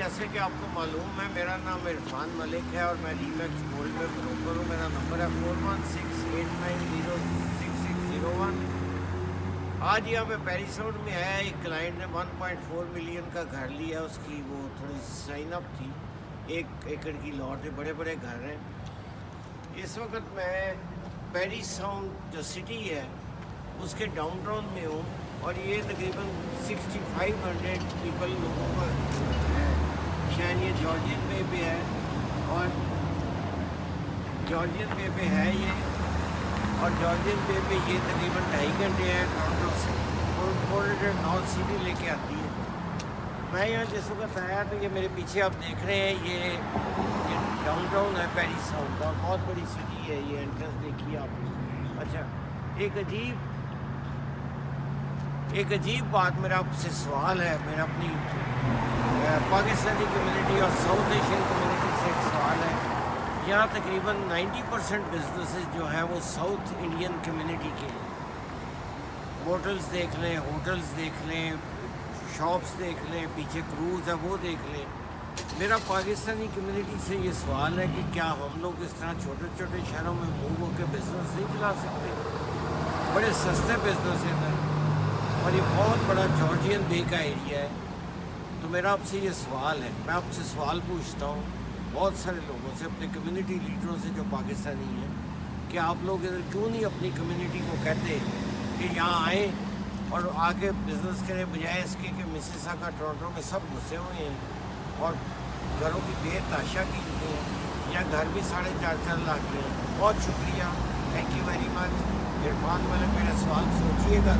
جیسے کہ آپ کو معلوم ہے میرا نام عرفان ملک ہے اور میں ریمیکس گولڈ میں بروکر ہوں. میرا نمبر ہے 4168906601. آج یہاں پہ پیرس روڈ میں آیا ایک کلائنٹ نے 1.4 ملین کا گھر لیا. اس کی وہ تھوڑی سائن اپ تھی. 1 ایکڑ کی لاٹ ہے, بڑے بڑے گھر ہیں. اس وقت میں پیرس ٹاؤن جو سٹی ہے اس کے ڈاؤن ٹاؤن میں ہوں اور یہ تقریباً 6500 پیپل لوگوں کا ہے. شاید یہ جارجین وے پہ ہے اور جارجین وے پہ ہے یہ, اور جارجین وے پہ یہ تقریباً 2.5 گھنٹے ہے ٹورنٹو سے. نارتھ سٹی لے کے آتی ہے. میں یہاں جس وقت آیا تو یہ میرے پیچھے آپ دیکھ رہے ہیں یہ ڈاؤن ٹاؤن ہے پیرس ٹاؤن کا. بہت بڑی سٹی ہے. یہ انٹرنس دیکھیے آپ. اچھا, ایک عجیب بات میرا آپ سے سوال ہے. میرا اپنی پاکستانی کمیونٹی اور ساؤتھ ایشین کمیونٹی سے ایک سوال ہے. یہاں تقریباً 90% بزنسز جو ہیں وہ ساؤتھ انڈین کمیونٹی کے ہیں. موٹلز دیکھ لیں, ہوٹلز دیکھ لیں, شاپس دیکھ لیں, پیچھے کروز ہے وہ دیکھ لیں. میرا پاکستانی کمیونٹی سے یہ سوال ہے کہ کیا ہم لوگ اس طرح چھوٹے چھوٹے شہروں میں موو ہو کے بزنس نہیں چلا سکتے؟ بڑے سستے بزنس ہیں ادھر اور یہ بہت بڑا جارجین بے کا ایریا ہے. تو میرا آپ سے یہ سوال ہے, میں آپ سے سوال پوچھتا ہوں بہت سارے لوگوں سے, اپنے کمیونٹی لیڈروں سے جو پاکستانی ہیں, کہ آپ لوگ ادھر کیوں نہیں اپنی کمیونٹی کو کہتے کہ یہاں آئیں اور آگے بزنس کریں, بجائے اس کے کہ مسیساگا ٹورنٹو میں سب گھسے ہوئے ہیں اور گھروں کی بے تاشا کی ہوئی ہیں, یا گھر بھی 4.5 لاکھ کے ہیں. بہت شکریہ, thank you very much. Irfan Malik, میرا سوال سوچیے گا.